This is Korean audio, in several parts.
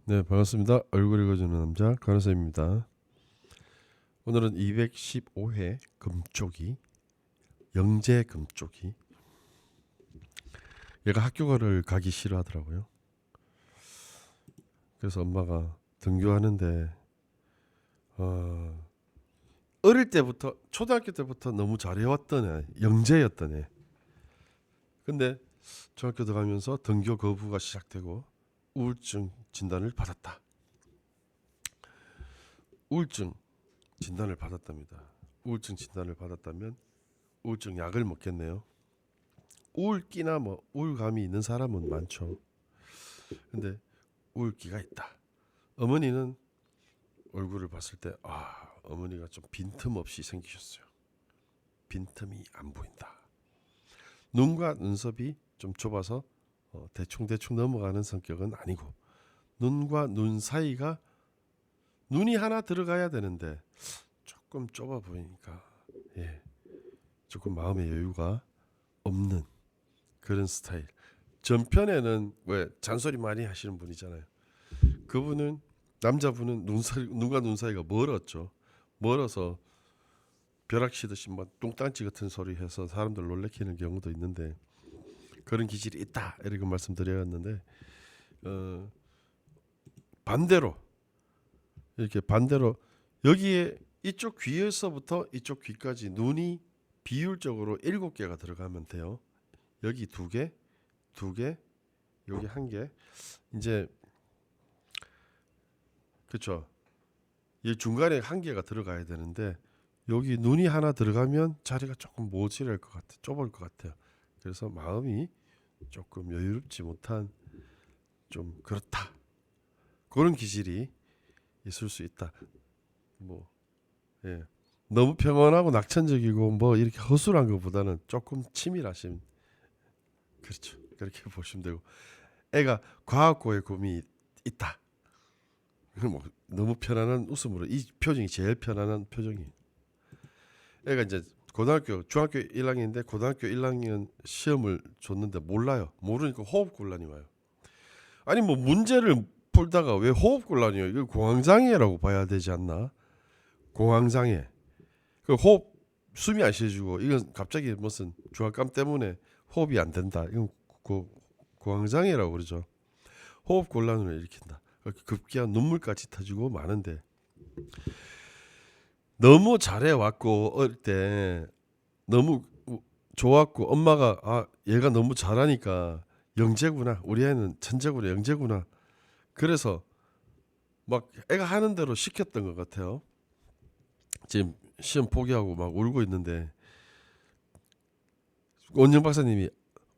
네, 반갑습니다. 얼굴 읽어주는 남자 간호사입니다. 오늘은 215회 금쪽이 영재 금쪽이 얘가 학교를 가기 싫어하더라고요. 그래서 엄마가 등교하는데 어릴 때부터 초등학교 때부터 너무 잘해왔던 애, 영재였던 애. 근데 중학교 들어가면서 등교 거부가 시작되고 우울증 진단을 받았다. 우울증 진단을 받았답니다. 우울증 진단을 받았다면 우울증 약을 먹겠네요. 우울기나 뭐 우울감이 있는 사람은 많죠. 근데 우울기가 있다. 어머니는 얼굴을 봤을 때 어머니가 좀 빈틈없이 생기셨어요. 빈틈이 안 보인다. 눈과 눈썹이 좀 좁아서 대충 넘어가는 성격은 아니고, 눈과 눈 사이가 눈이 하나 들어가야 되는데 조금 좁아 보이니까 조금 마음의 여유가 없는 그런 스타일. 전편에는 왜 잔소리 많이 하시는 분이잖아요. 그분은, 남자분은 눈과 눈 사이가 멀었죠. 멀어서 벼락치듯이 뭐 뚱딴지 같은 소리 해서 사람들 놀래키는 경우도 있는데, 그런 기질이 있다 이렇게 말씀드렸는데, 반대로 이렇게 반대로 여기에 이쪽 귀에서부터 이쪽 귀까지 눈이 비율적으로 7개가 들어가면 돼요. 여기 2개, 여기 1개. 이제 그렇죠. 이 중간에 1개가 들어가야 되는데 여기 눈이 하나 들어가면 자리가 조금 모자랄 것 같아, 좁을 것 같아요. 그래서 마음이 조금 여유롭지 못한, 좀 그렇다, 그런 기질이 있을 수 있다. 뭐 너무 평온하고 낙천적이고 뭐 이렇게 허술한 것보다는 조금 치밀하신, 그렇죠, 그렇게 보시면 되고, 애가 과학고의 꿈이 있다. 뭐 너무 편안한 웃음으로, 이 표정이 제일 편안한 표정이. 애가 이제 중학교 1학년인데 고등학교 1학년 시험을 줬는데 모르니까 호흡곤란이 와요. 아니 뭐 문제를 풀다가 왜 호흡곤란이요? 이거 공황장애라고 봐야 되지 않나? 공황장애. 그 숨이 안 쉬어지고, 이건 갑자기 무슨 중압감 때문에 호흡이 안 된다. 이건 공황장애라고 그러죠. 호흡 곤란을 일으킨다. 급기야 눈물까지 터지고 마는데, 너무 잘해왔고 어릴 때 너무 좋았고, 엄마가 얘가 너무 잘하니까 영재구나, 우리 애는 천재구나, 영재구나, 그래서 막 애가 하는 대로 시켰던 것 같아요. 지금 시험 포기하고 막 울고 있는데 원영 박사님이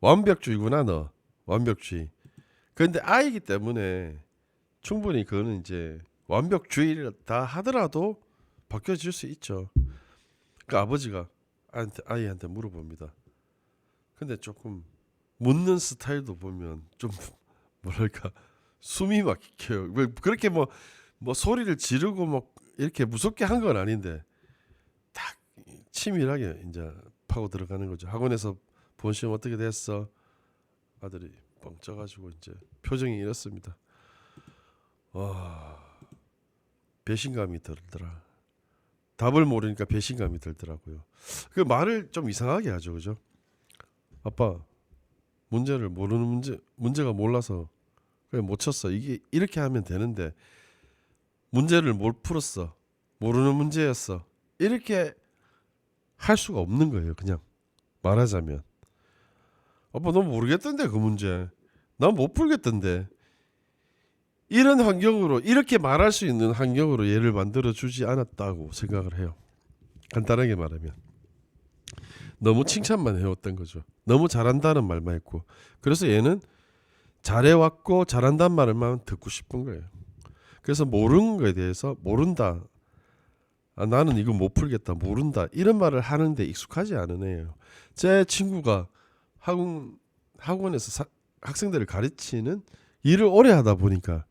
완벽주의구나 너, 완벽주의. 그런데 아이기 때문에 충분히 그거는 이제 완벽주의를 다 하더라도 바뀌어질 수 있죠. 그 아버지가 아이한테 물어봅니다. 근데 조금 묻는 스타일도 보면 좀 뭐랄까 숨이 막혀요. 왜 그렇게 뭐 소리를 지르고 뭐 이렇게 무섭게 한 건 아닌데 딱 치밀하게 이제 파고 들어가는 거죠. 학원에서 본 시험 어떻게 됐어? 아들이 뻥쪄가지고 이제 표정이 이렇습니다. 와, 배신감이 들더라. 답을 모르니까 배신감이 들더라고요. 그 말을 좀 이상하게 하죠, 그죠? 아빠, 문제를 모르는 문제가 몰라서 그냥 못 쳤어. 이게 이렇게 하면 되는데 문제를 못 풀었어. 모르는 문제였어. 이렇게 할 수가 없는 거예요. 그냥 말하자면, 아빠 너 모르겠던데 그 문제, 난 못 풀겠던데. 이런 환경으로, 이렇게 말할 수 있는 환경으로 얘를 만들어 주지 않았다고 생각을 해요. 간단하게 말하면 너무 칭찬만 해왔던 거죠. 너무 잘한다는 말만 했고, 그래서 얘는 잘해왔고 잘한다는 말만 듣고 싶은 거예요. 그래서 모르는 거에 대해서 모른다, 나는 이거 못 풀겠다, 모른다, 이런 말을 하는데 익숙하지 않은 애예요. 제 친구가 학원에서 학생들을 가르치는 일을 오래 하다 보니까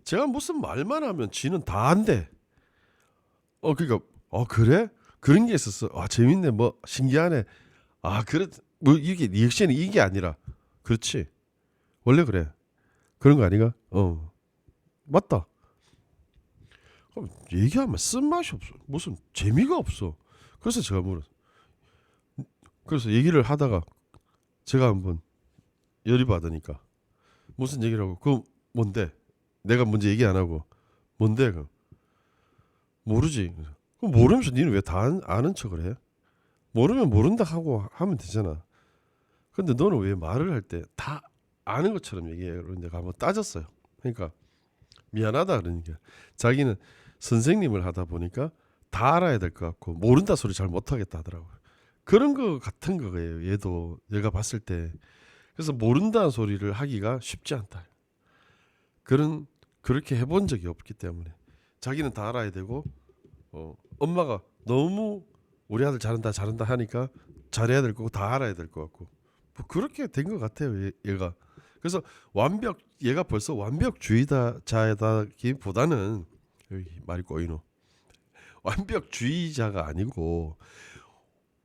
제가 무슨 말만 하면 지는 다 한대. 그러니까 그래? 그런 게 있었어. 재밌네. 뭐 신기하네. 그래. 뭐 이게 리액션이 이게 아니라, 그렇지, 원래 그래. 그런 거 아니가? 맞다. 그럼 얘기하면 쓴맛이 없어. 무슨 재미가 없어. 그래서 제가 그래서 얘기를 하다가 제가 한번 열이 받으니까 무슨 얘기를 하고 그 뭔데? 내가 먼저 얘기 안 하고 뭔데? 그 모르지. 그럼 모르면서 니는 왜 다 아는 척을 해? 모르면 모른다 하고 하면 되잖아. 근데 너는 왜 말을 할 때 다 아는 것처럼 얘기해? 그런데 한번 따졌어요. 그러니까 미안하다 그러니까 자기는 선생님을 하다 보니까 다 알아야 될 것 같고 모른다 소리 잘 못하겠다 하더라고요. 그런 거 같은 거예요. 얘도 얘가 봤을 때 그래서 모른다는 소리를 하기가 쉽지 않다. 그렇게 해본 적이 없기 때문에 자기는 다 알아야 되고 엄마가 너무 우리 아들 잘한다 하니까 잘해야 될 거고 다 알아야 될 것 같고 뭐 그렇게 된 것 같아요. 얘가 그래서 얘가 벌써 완벽주의자다기보다는 여기 말이 꼬이노 완벽주의자가 아니고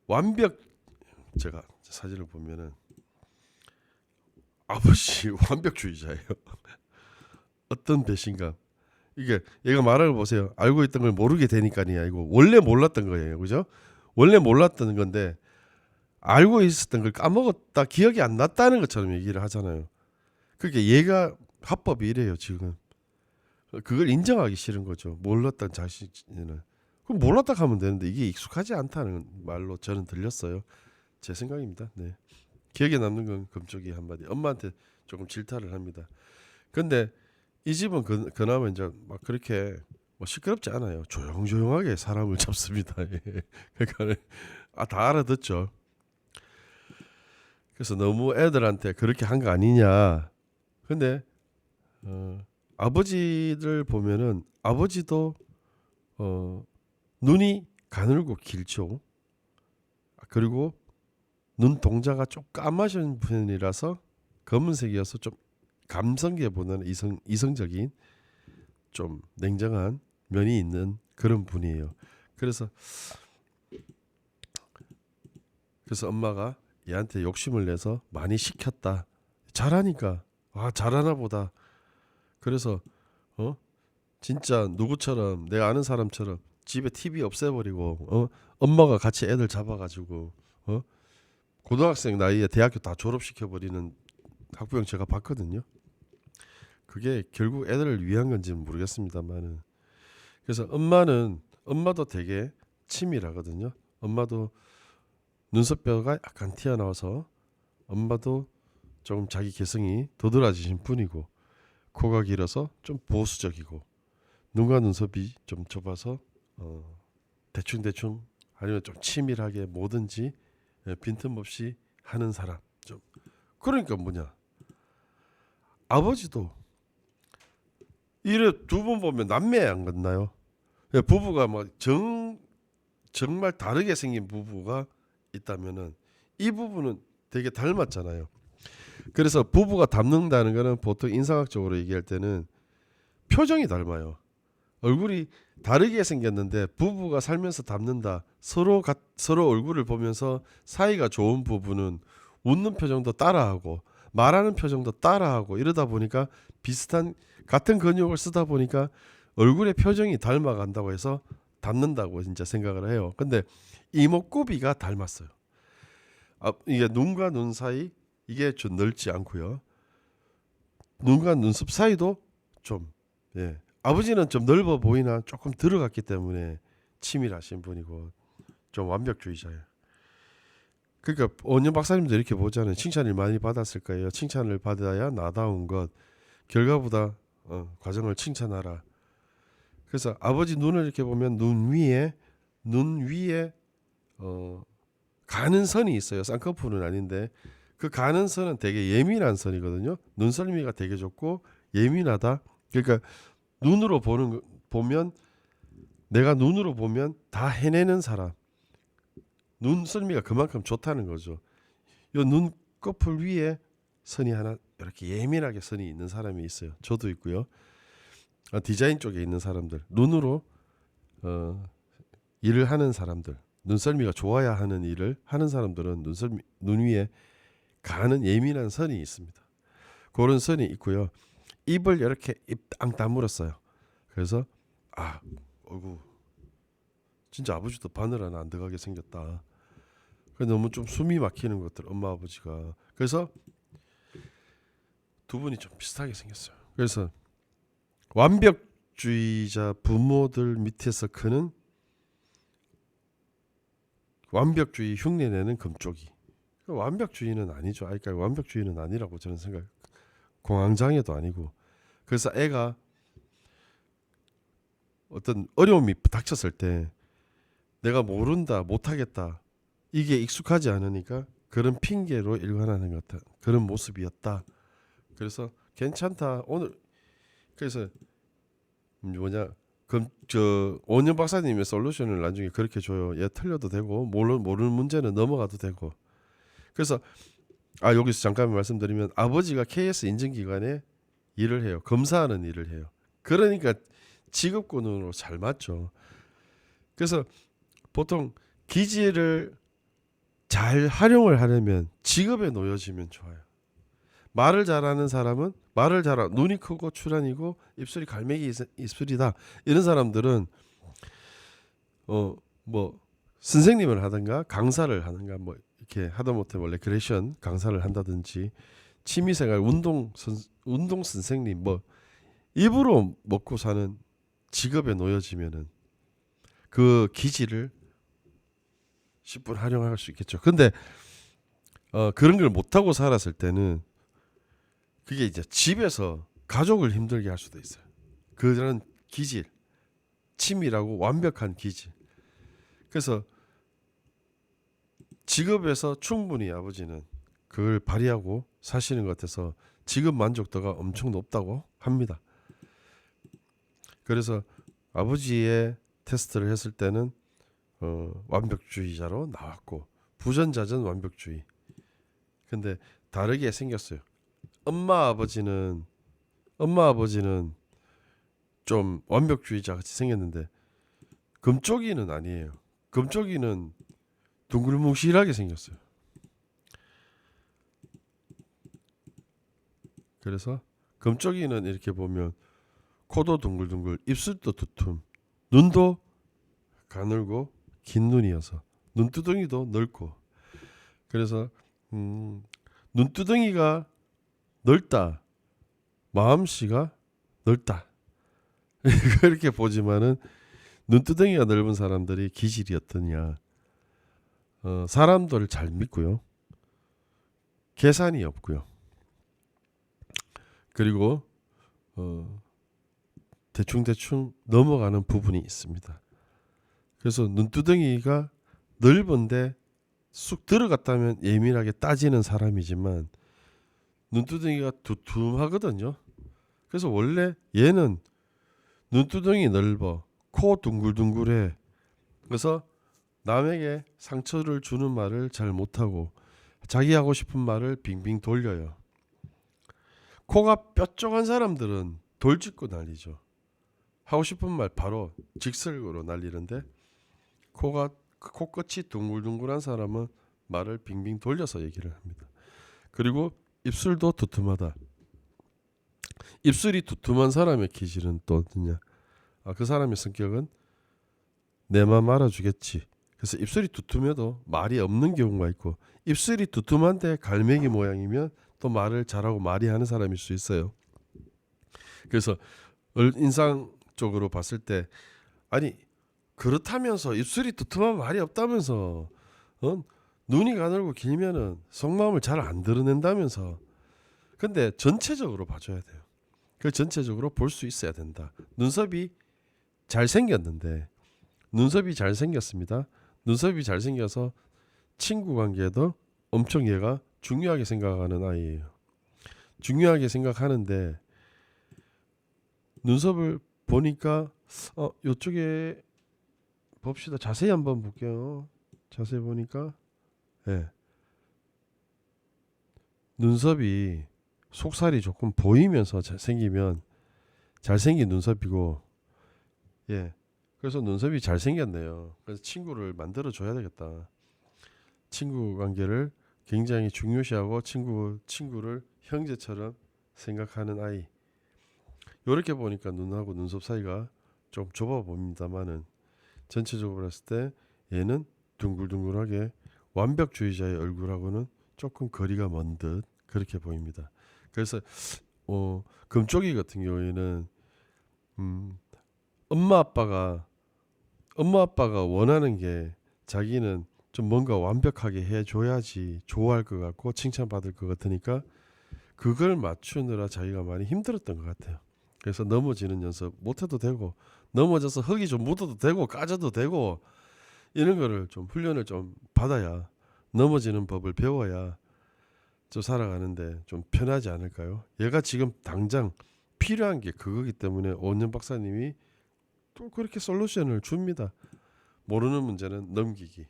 완벽 제가 사진을 보면은 아버지 완벽주의자예요. 어떤 배신감 이게 얘가 말을 보세요. 알고 있던 걸 모르게 되니까니 아니고 원래 몰랐던 거예요. 그죠? 원래 몰랐던 건데 알고 있었던 걸 까먹었다 기억이 안 났다는 것처럼 얘기를 하잖아요. 그러니까 얘가 화법이 이래요. 지금 그걸 인정하기 싫은 거죠. 몰랐던 자신은 그럼 몰랐다 하면 되는데 이게 익숙하지 않다는 말로 저는 들렸어요. 제 생각입니다. 네. 기억에 남는 건 금쪽이 한마디. 엄마한테 조금 질타를 합니다. 근데 이 집은 그나마 이제 막 그렇게 뭐 시끄럽지 않아요. 조용조용하게 사람을 잡습니다. 그러니까 다 알아듣죠. 그래서 너무 애들한테 그렇게 한 거 아니냐. 근데 아버지를 보면은 아버지도 눈이 가늘고 길죠. 그리고 눈 동자가 좀 까마신 편이라서 검은색이어서 좀 감성계보다는 이성적인 좀 냉정한 면이 있는 그런 분이에요. 그래서 엄마가 얘한테 욕심을 내서 많이 시켰다. 잘하니까 잘하나 보다. 그래서 진짜 누구처럼 내가 아는 사람처럼 집에 TV 없애버리고 엄마가 같이 애들 잡아가지고 고등학생 나이에 대학교 다 졸업시켜버리는 학부형 제가 봤거든요. 그게 결국 애들을 위한 건지는 모르겠습니다만은 그래서 엄마도 되게 치밀하거든요. 엄마도 눈썹뼈가 약간 튀어나와서 엄마도 조금 자기 개성이 도드라지신 분이고 코가 길어서 좀 보수적이고 눈과 눈썹이 좀 좁아서 대충 아니면 좀 치밀하게 뭐든지 빈틈없이 하는 사람 좀 그러니까 뭐냐 아버지도 이래 두 번 보면 남매 안 같나요? 부부가 막 정말 다르게 생긴 부부가 있다면은 이 부부는 되게 닮았잖아요. 그래서 부부가 닮는다는 거는 보통 인상학적으로 얘기할 때는 표정이 닮아요. 얼굴이 다르게 생겼는데 부부가 살면서 닮는다. 서로 얼굴을 보면서 사이가 좋은 부부는 웃는 표정도 따라하고 말하는 표정도 따라하고 이러다 보니까 같은 근육을 쓰다 보니까 얼굴의 표정이 닮아간다고 해서 닮는다고 진짜 생각을 해요. 근데 이목구비가 닮았어요. 이게 눈과 눈 사이 이게 좀 넓지 않고요. 눈과 눈썹 사이도 좀 아버지는 좀 넓어 보이나 조금 들어갔기 때문에 치밀하신 분이고 좀 완벽주의자예요. 그러니까 원년 박사님도 이렇게 보잖아요. 칭찬을 많이 받았을 거예요. 칭찬을 받아야 나다운 것. 결과보다 과정을 칭찬하라. 그래서 아버지 눈을 이렇게 보면 눈 위에 가는 선이 있어요. 쌍꺼풀은 아닌데 그 가는 선은 되게 예민한 선이거든요. 눈썰미가 되게 좋고 예민하다. 그러니까 내가 눈으로 보면 다 해내는 사람. 눈썰미가 그만큼 좋다는 거죠. 요 눈꺼풀 위에 선이 하나 이렇게 예민하게 선이 있는 사람이 있어요. 저도 있고요. 디자인 쪽에 있는 사람들 눈으로 일을 하는 사람들 눈썰미가 좋아야 하는 일을 하는 사람들은 눈 위에 가는 예민한 선이 있습니다. 그런 선이 있고요. 입을 이렇게 입 땅 다물었어요. 그래서 어이구 진짜 아버지도 바늘 하나 안 들어가게 생겼다. 너무 좀 숨이 막히는 것들 엄마 아버지가. 그래서 두 분이 좀 비슷하게 생겼어요. 그래서 완벽주의자 부모들 밑에서 크는 완벽주의 흉내내는 금쪽이. 완벽주의는 아니죠. 그러니까 완벽주의는 아니라고 저는 생각. 공황장애도 아니고. 그래서 애가 어떤 어려움이 닥쳤을 때 내가 모른다, 못하겠다, 이게 익숙하지 않으니까 그런 핑계로 일관하는 것 같다. 그런 모습이었다. 그래서 괜찮다. 오늘 그래서 뭐냐 그럼 저 오년 박사님의 솔루션을 나중에 그렇게 줘요. 얘 틀려도 되고 모르는 문제는 넘어가도 되고. 그래서 여기서 잠깐 말씀드리면 아버지가 KS 인증기관에 일을 해요. 검사하는 일을 해요. 그러니까 직업군으로 잘 맞죠. 그래서 보통 기질을 잘 활용을 하려면 직업에 놓여지면 좋아요. 말을 잘하는 사람은 눈이 크고 출한이고 입술이 갈매기 입술이다. 이런 사람들은 뭐 선생님을 하든가 강사를 하든가 뭐 이렇게 하다못해 레크레이션 강사를 한다든지 취미생활 운동 선생님 뭐 입으로 먹고 사는 직업에 놓여지면은 그 기질을 10분 활용할 수 있겠죠. 근데 그런 걸 못하고 살았을 때는 그게 이제 집에서 가족을 힘들게 할 수도 있어요. 그런 기질, 치밀하고 완벽한 기질. 그래서 직업에서 충분히 아버지는 그걸 발휘하고 사시는 것 같아서 직업 만족도가 엄청 높다고 합니다. 그래서 아버지의 테스트를 했을 때는 완벽주의자로 나왔고 부전자전 완벽주의. 근데 다르게 생겼어요. 엄마 아버지는 좀 완벽주의자 같이 생겼는데 금쪽이는 아니에요. 금쪽이는 둥글뭉실하게 생겼어요. 그래서 금쪽이는 이렇게 보면 코도 둥글둥글, 입술도 두툼, 눈도 가늘고 긴 눈이어서 눈두덩이도 넓고. 그래서 눈두덩이가 넓다, 마음씨가 넓다 그렇게 보지만은 눈두덩이가 넓은 사람들이 기질이 어떠냐? 사람들을 잘 믿고요, 계산이 없고요, 그리고 대충 넘어가는 부분이 있습니다. 그래서 눈두덩이가 넓은데 쑥 들어갔다면 예민하게 따지는 사람이지만 눈두덩이가 두툼하거든요. 그래서 원래 얘는 눈두덩이 넓어, 코 둥글둥글해. 그래서 남에게 상처를 주는 말을 잘 못하고 자기 하고 싶은 말을 빙빙 돌려요. 코가 뾰족한 사람들은 돌직구 날리죠. 하고 싶은 말 바로 직설으로 날리는데 코끝이 둥글둥글한 사람은 말을 빙빙 돌려서 얘기를 합니다. 그리고 입술도 두툼하다. 입술이 두툼한 사람의 기질은 또 어떠냐? 그 사람의 성격은 내 맘 알아주겠지. 그래서 입술이 두툼해도 말이 없는 경우가 있고, 입술이 두툼한데 갈매기 모양이면 또 말을 잘하고 말이 하는 사람일 수 있어요. 그래서 인상적으로 봤을 때 아니 그렇다면서 입술이 두툼하면 말이 없다면서 눈이 가늘고 길면은 속마음을 잘 안 드러낸다면서. 근데 전체적으로 봐줘야 돼요. 그 전체적으로 볼 수 있어야 된다. 눈썹이 잘생겼는데 눈썹이 잘생겼습니다. 눈썹이 잘생겨서 친구 관계도 엄청 얘가 중요하게 생각하는 아이예요. 중요하게 생각하는데 눈썹을 보니까 이쪽에 봅시다. 자세히 한번 볼게요. 자세히 보니까 눈썹이 속살이 조금 보이면서 생기면 잘생긴 눈썹이고, 그래서 눈썹이 잘생겼네요. 그래서 친구를 만들어 줘야 되겠다. 친구 관계를 굉장히 중요시하고 친구를 형제처럼 생각하는 아이. 요렇게 보니까 눈하고 눈썹 사이가 좀 좁아 보입니다만은 전체적으로 봤을 때 얘는 둥글둥글하게 완벽주의자의 얼굴하고는 조금 거리가 먼 듯 그렇게 보입니다. 그래서 금쪽이 같은 경우에는 음, 엄마 아빠가 원하는 게 자기는 좀 뭔가 완벽하게 해줘야지 좋아할 것 같고 칭찬받을 것 같으니까 그걸 맞추느라 자기가 많이 힘들었던 것 같아요. 그래서 넘어지는 연습 못해도 되고 넘어져서 흙이 좀 묻어도 되고 까져도 되고 이런 거를 좀 훈련을 좀 받아야 넘어지는 법을 배워야 좀 살아가는데 좀 편하지 않을까요? 얘가 지금 당장 필요한 게 그거기 때문에 오은영 박사님이 또 그렇게 솔루션을 줍니다. 모르는 문제는 넘기기.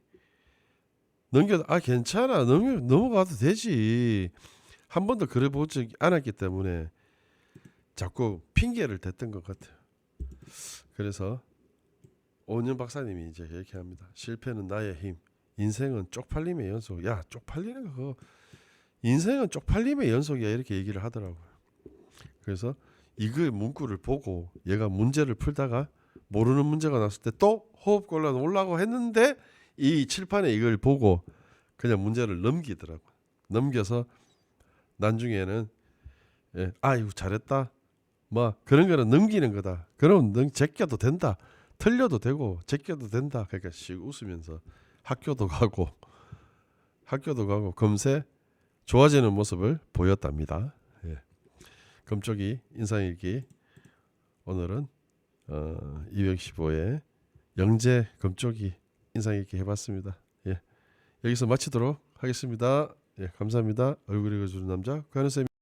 넘겨도 괜찮아 넘어가도 되지. 한 번도 그래 보지 않았기 때문에 자꾸 핑계를 댔던 것 같아요. 그래서 오은영 박사님이 이제 이렇게 합니다. 실패는 나의 힘. 인생은 쪽팔림의 연속. 야, 쪽팔리는 거 그거. 인생은 쪽팔림의 연속이야 이렇게 얘기를 하더라고요. 그래서 이거 문구를 보고 얘가 문제를 풀다가 모르는 문제가 났을 때 또 호흡곤란 올라고 했는데 이 칠판에 이걸 보고 그냥 문제를 넘기더라고요. 넘겨서 나중에는 아이고 잘했다. 뭐 그런 거는 넘기는 거다. 그럼 제껴도 된다. 틀려도 되고 제껴도 된다. 그러니까 씩 웃으면서 학교도 가고 금세 좋아지는 모습을 보였답니다. 예. 금쪽이 인상일기 오늘은 215의 영재 금쪽이 인상일기 해봤습니다. 예. 여기서 마치도록 하겠습니다. 예, 감사합니다. 얼굴 읽어주는 남자 구하는 쌤.